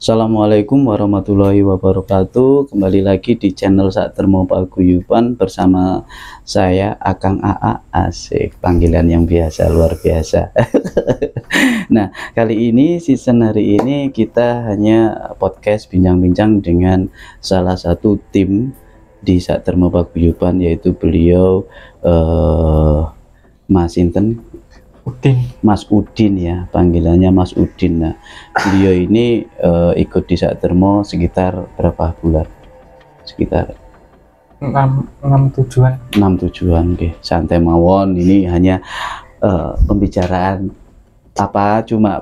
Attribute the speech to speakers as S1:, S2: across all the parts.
S1: Assalamualaikum warahmatullahi wabarakatuh. Kembali lagi di channel Sakdermo Paguyuban bersama saya Akang AA. Asik, panggilan yang biasa, luar biasa. Nah, kali ini season hari ini kita hanya podcast bincang-bincang dengan salah satu tim di Sakdermo Paguyuban, yaitu beliau Mas Sinten, Mas Udin ya, panggilannya Mas Udin. Nah, beliau ini ikut di Sakdermo sekitar berapa bulan? Sekitar 6 tujuan, okay. Santai mawon, ini hanya pembicaraan apa, cuma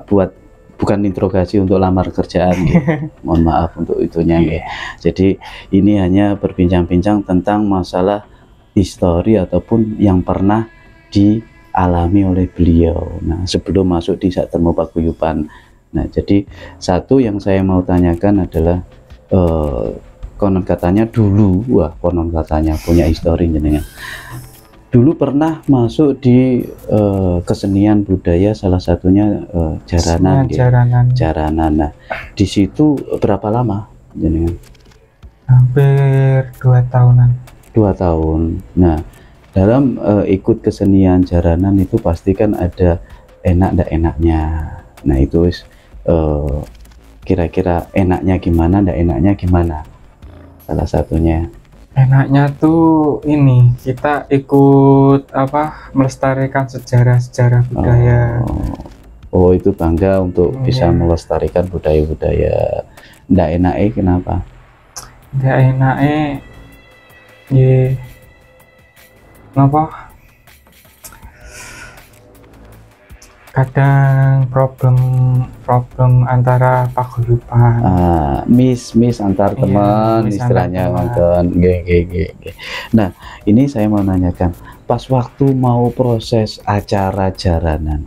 S1: bukan interogasi untuk lamar kerjaan, gitu. Mohon maaf untuk itunya, okay. Jadi ini hanya berbincang-bincang tentang masalah histori ataupun yang pernah dialami oleh beliau. Nah, sebelum masuk di Sakdermo Paguyuban. Nah, jadi satu yang saya mau tanyakan adalah konon katanya dulu, konon katanya punya histori jenengan. Dulu pernah masuk di kesenian budaya, salah satunya jaranan, jaranan. Nah, di situ berapa lama jenengan?
S2: Hampir 2 tahunan.
S1: 2 tahun. Nah, dalam ikut kesenian jaranan itu pasti kan ada enak ndak enaknya. Nah, itu kira-kira enaknya gimana, ndak enaknya gimana? Salah satunya
S2: Enaknya tuh ini, kita ikut melestarikan sejarah budaya.
S1: Oh, itu bangga untuk bisa melestarikan budaya-budaya. Ndak enaknya kenapa?
S2: Ndak enaknya kenapa? Kadang problem antara paguyuban,
S1: miss antar teman, istilahnya nonton. Nah, ini saya mau nanyakan, pas waktu mau proses acara jaranan,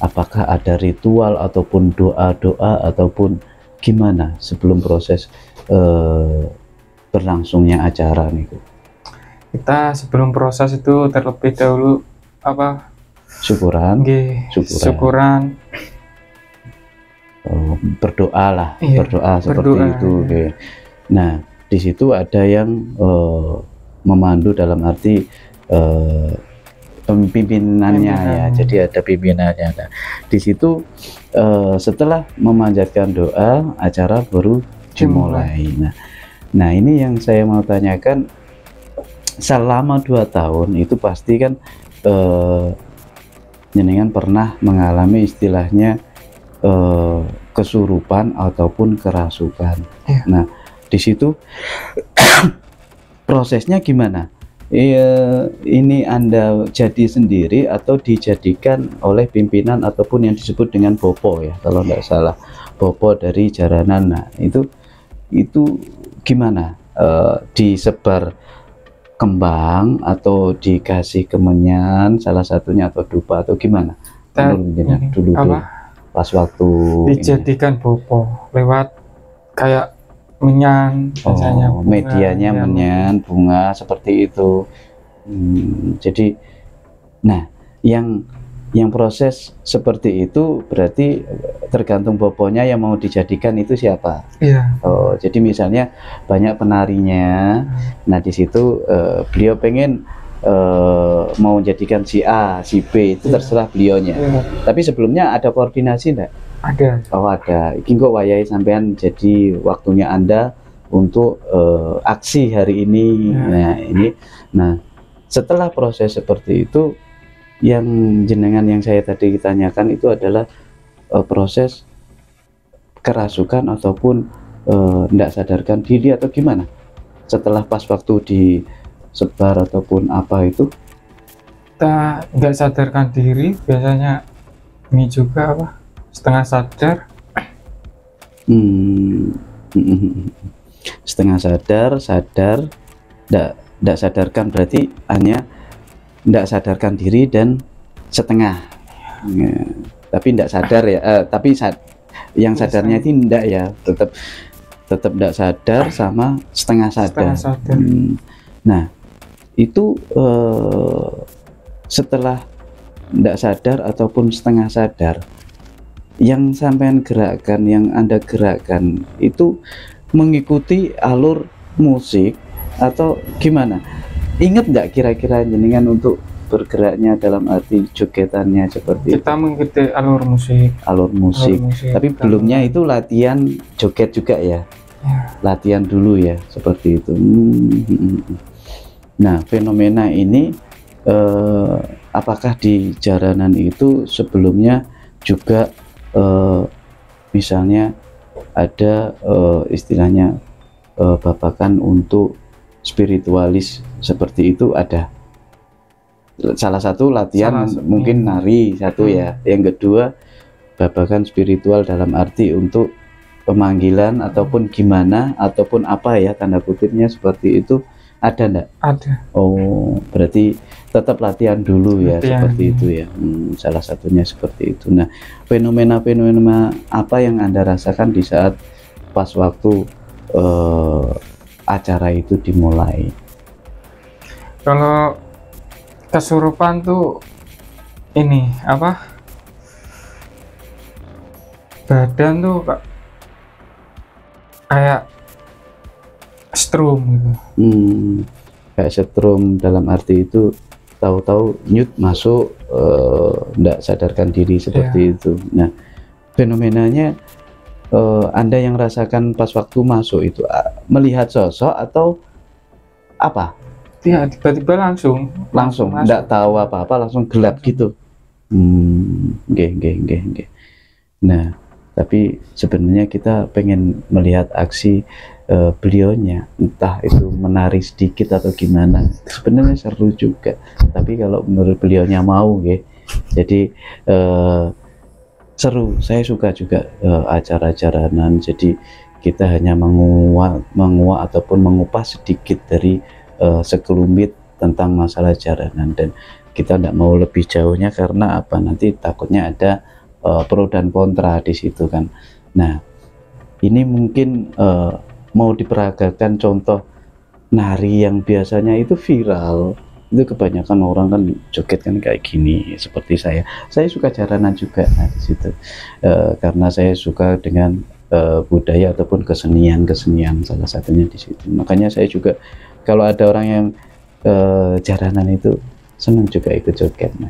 S1: apakah ada ritual ataupun doa-doa ataupun gimana sebelum proses berlangsungnya acara nih?
S2: Kita sebelum proses itu terlebih dahulu syukuran,
S1: berdoa lah, berdoa seperti itu. Nah, di situ ada yang memandu, dalam arti pimpinannya ya, jadi ada pimpinannya. Nah, di situ setelah memanjatkan doa, acara baru dimulai. Nah, ini yang saya mau tanyakan, selama 2 tahun itu pasti kan jenengan pernah mengalami istilahnya kesurupan ataupun kerasukan. Nah, di situ prosesnya gimana? Ini Anda jadi sendiri atau dijadikan oleh pimpinan ataupun yang disebut dengan bopo ya, kalau tidak salah, bopo dari jaranan. Nah, itu gimana? Disebar kembang atau dikasih kemenyan salah satunya, atau dupa, atau gimana? Dulu pas waktu
S2: dijadikan bopo lewat kayak menyan,
S1: medianya menyan, bunga seperti itu. Jadi, nah, yang proses seperti itu berarti tergantung boponya yang mau dijadikan itu siapa. Jadi misalnya banyak penarinya, nah di situ beliau pengen mau jadikan si A, si B, itu terserah beliaunya. Tapi sebelumnya ada koordinasi enggak?
S2: Ada.
S1: Ada. Iki kok wayahe sampean jadi waktunya Anda untuk aksi hari ini. Nah, setelah proses seperti itu, yang jenengan yang saya tadi tanyakan itu adalah proses kerasukan ataupun tidak sadarkan diri atau gimana setelah pas waktu disebar ataupun apa itu?
S2: Kita nggak sadarkan diri, biasanya ini juga setengah sadar.
S1: Setengah sadar, tidak sadarkan berarti hanya tidak sadarkan diri dan setengah, tapi tidak sadar ya, tapi yang sadarnya itu tidak ya, tetap tidak sadar sama setengah sadar. Nah, itu setelah tidak sadar ataupun setengah sadar, yang sampean gerakan, yang Anda gerakan itu mengikuti alur musik atau gimana? Ingat nggak kira-kira jenengan untuk bergeraknya dalam arti jogetannya seperti
S2: Kita mengikuti alur musik.
S1: alur musik. Tapi
S2: Kalau-
S1: belumnya itu latihan joget juga ya?
S2: Ya,
S1: Latihan dulu ya, seperti itu. Nah, fenomena ini apakah di jaranan itu sebelumnya juga misalnya ada istilahnya babakan untuk spiritualis seperti itu ada? Salah satu latihan mungkin nari satu ya, yang kedua babakan spiritual dalam arti untuk pemanggilan ataupun gimana ataupun apa ya tanda kutipnya seperti itu, ada enggak?
S2: ada.
S1: Oh, berarti tetap latihan dulu ya,
S2: Latihan.
S1: seperti itu ya. Salah satunya seperti itu. Nah, fenomena-fenomena apa yang Anda rasakan di saat pas waktu acara itu dimulai?
S2: Kalau kesurupan tuh ini apa? Badan tuh kayak strum gitu.
S1: Kayak setrum dalam arti itu tahu-tahu nyut masuk, enggak sadarkan diri seperti itu. Nah, fenomenanya Anda yang rasakan pas waktu masuk itu melihat sosok atau apa?
S2: Ya tiba-tiba langsung
S1: Langsung
S2: masuk.
S1: enggak tahu apa-apa, langsung gelap gitu. Nggih. Nah, tapi sebenarnya kita pengen melihat aksi beliaunya, entah itu menari sedikit atau gimana. Sebenarnya seru juga, tapi kalau menurut beliaunya mau ya, jadi seru. Saya suka juga acara jaranan, jadi kita hanya menguak ataupun mengupas sedikit dari sekelumit tentang masalah jaranan, dan kita tidak mau lebih jauhnya karena apa, nanti takutnya ada pro dan kontra di situ kan. Nah, ini mungkin mau diperagakan contoh nari yang biasanya itu viral, itu kebanyakan orang kan joget kan kayak gini seperti saya suka jaranan juga. Nah, di situ karena saya suka dengan budaya ataupun kesenian salah satunya di situ. Makanya saya juga kalau ada orang yang jaranan itu senang juga ikut joget. Nah,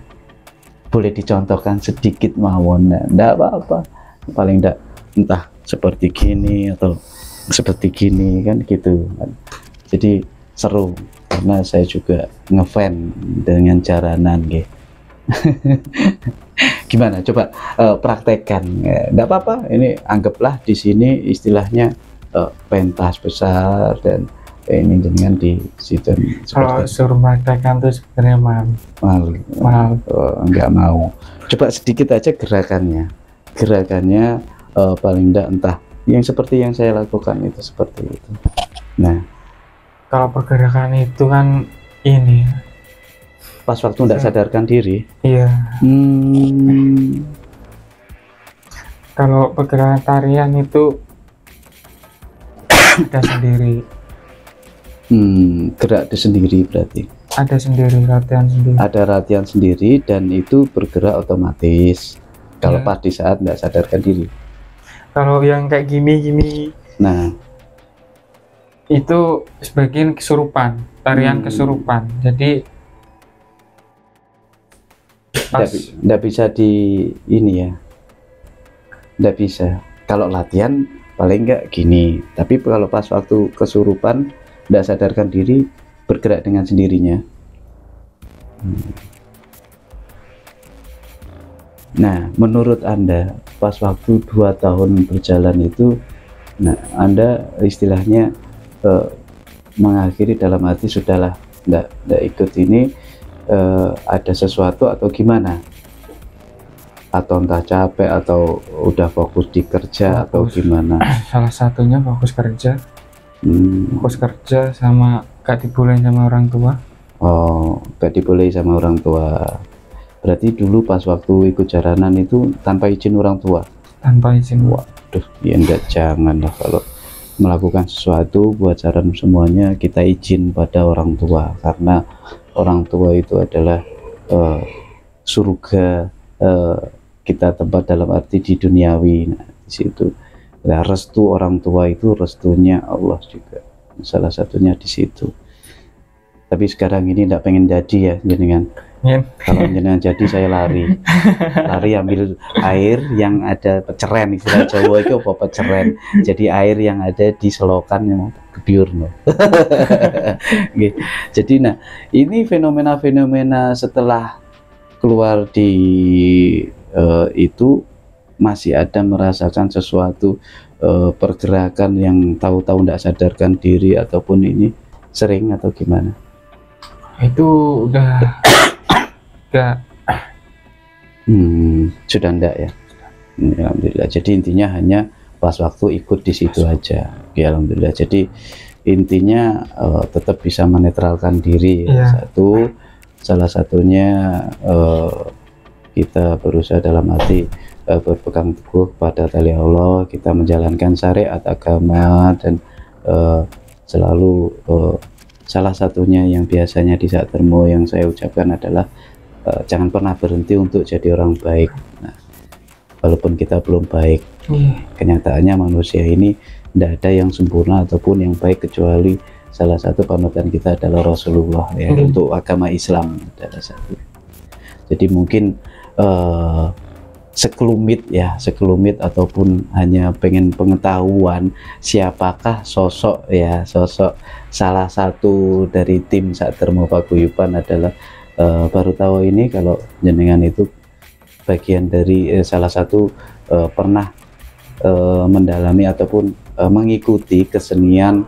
S1: boleh dicontohkan sedikit mawon, enggak apa-apa, paling enggak entah seperti gini atau seperti gini kan gitu kan. Jadi seru karena saya juga ngefan dengan jaranan gitu. Gimana coba praktekkan, enggak apa-apa, ini anggaplah di sini istilahnya pentas besar dan ini dengan di situ.
S2: Kalau suruh praktekkan tuh sebenarnya malu.
S1: Enggak mau. Coba sedikit aja gerakannya paling enggak entah yang seperti yang saya lakukan itu seperti itu. Nah,
S2: kalau pergerakan itu kan ini
S1: pas waktu enggak sadarkan diri.
S2: Iya. Kalau pergerakan tarian itu ada sendiri.
S1: Gerak sendiri berarti.
S2: Ada sendiri, latihan sendiri.
S1: Ada latihan sendiri dan itu bergerak otomatis. Kalau pas di saat enggak sadarkan diri.
S2: Kalau yang kayak gini,
S1: nah
S2: itu sebagian kesurupan, tarian kesurupan. Jadi
S1: enggak bisa di ini ya. Enggak bisa. Kalau latihan paling enggak gini, tapi kalau pas waktu kesurupan enggak sadarkan diri, bergerak dengan sendirinya. Nah, menurut Anda pas waktu 2 tahun berjalan itu, nah Anda istilahnya mengakhiri dalam arti sudahlah, enggak ikut ini, ada sesuatu atau gimana? Atau entah capek atau udah fokus di kerja atau gimana?
S2: Salah satunya fokus kerja. Fokus kerja sama gak dibolehin sama orang tua.
S1: Oh, gak dibolehin sama orang tua. Berarti dulu pas waktu ikut jaranan itu tanpa izin orang tua?
S2: Tanpa izin.
S1: Waduh, ya enggak, jangan lah, kalau melakukan sesuatu buat jaranan semuanya kita izin pada orang tua, karena orang tua itu adalah surga kita tempat dalam arti di duniawi. Nah, di situ. Nah, restu orang tua itu restunya Allah juga. Salah satunya di situ. Tapi sekarang ini tidak pengen jadi ya jenengan. Kalau jenengan jadi saya lari ambil air yang ada peceren, istilah Jawa itu apa peceren. Jadi air yang ada di selokan yang gebyur no. Jadi nah ini fenomena-fenomena setelah keluar di itu masih ada merasakan sesuatu pergerakan yang tahu-tahu tidak sadarkan diri ataupun ini sering atau gimana?
S2: Itu udah enggak.
S1: Sudah enggak ya? Alhamdulillah. Jadi intinya hanya pas waktu ikut di situ aja. Ya, alhamdulillah. Jadi intinya tetap bisa menetralkan diri. Ya. Salah satunya kita berusaha dalam arti berpegang teguh pada tali Allah, kita menjalankan syariat agama dan selalu salah satunya yang biasanya di saat termo yang saya ucapkan adalah jangan pernah berhenti untuk jadi orang baik. Nah, walaupun kita belum baik, kenyataannya manusia ini tidak ada yang sempurna ataupun yang baik kecuali salah satu panutan kita adalah Rasulullah ya, untuk agama Islam adalah satu. Jadi mungkin sekelumit ataupun hanya pengen pengetahuan siapakah sosok salah satu dari tim Sak Termo Paguyuban adalah baru tahu ini kalau jenengan itu bagian dari salah satu pernah mendalami ataupun mengikuti kesenian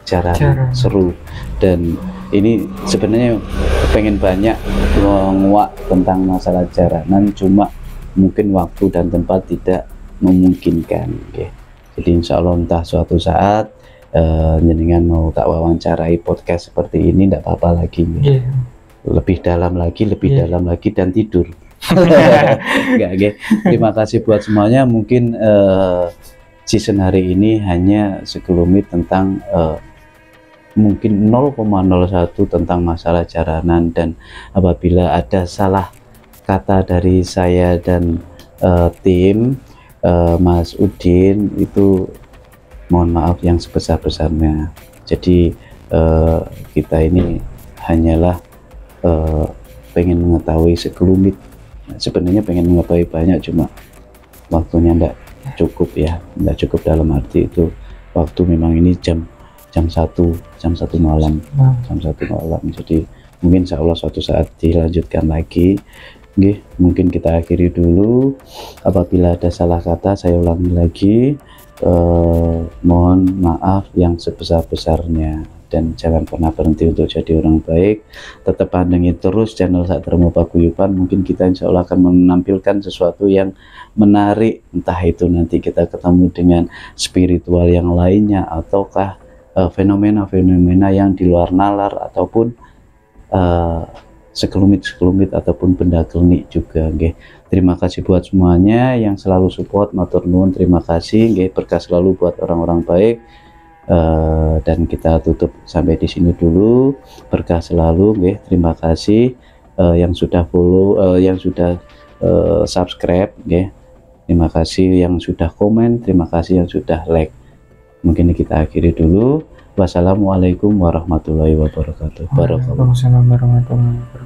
S1: jarang seru, dan ini sebenarnya pengen banyak menguak tentang masalah jaranan, cuma mungkin waktu dan tempat tidak memungkinkan. Jadi insya Allah entah suatu saat jenengan mau tak wawancarai podcast seperti ini tidak apa-apa lagi. Lebih dalam lagi dan tidur. Terima kasih buat semuanya. Mungkin season hari ini hanya sekelumit tentang mungkin 0,01 tentang masalah jaranan, dan apabila ada salah kata dari saya dan tim Mas Udin itu mohon maaf yang sebesar-besarnya. Jadi kita ini hanyalah pengen mengetahui sekelumit. Sebenarnya pengen mengetahui banyak, cuma waktunya enggak cukup ya, enggak cukup dalam arti itu waktu memang ini jam 1 malam. Jadi mungkin insya Allah suatu saat dilanjutkan lagi. Mungkin kita akhiri dulu. Apabila ada salah kata saya ulangi lagi, mohon maaf yang sebesar-besarnya, dan jangan pernah berhenti untuk jadi orang baik. Tetap pandengin terus channel Sak Termo Paguyuban. Mungkin kita insya Allah akan menampilkan sesuatu yang menarik, entah itu nanti kita ketemu dengan spiritual yang lainnya, ataukah fenomena-fenomena yang di luar nalar, ataupun sekelumit ataupun benda klinik juga. Terima kasih buat semuanya yang selalu support, matur nuwun, terima kasih. Berkah selalu buat orang-orang baik. Dan kita tutup sampai di sini dulu. Berkah selalu. Terima kasih yang sudah follow, yang sudah subscribe. Terima kasih yang sudah komen, terima kasih yang sudah like. Mungkin kita akhiri dulu. Wassalamualaikum warahmatullahi wabarakatuh.
S2: Waalaikumsalam warahmatullahi wabarakatuh.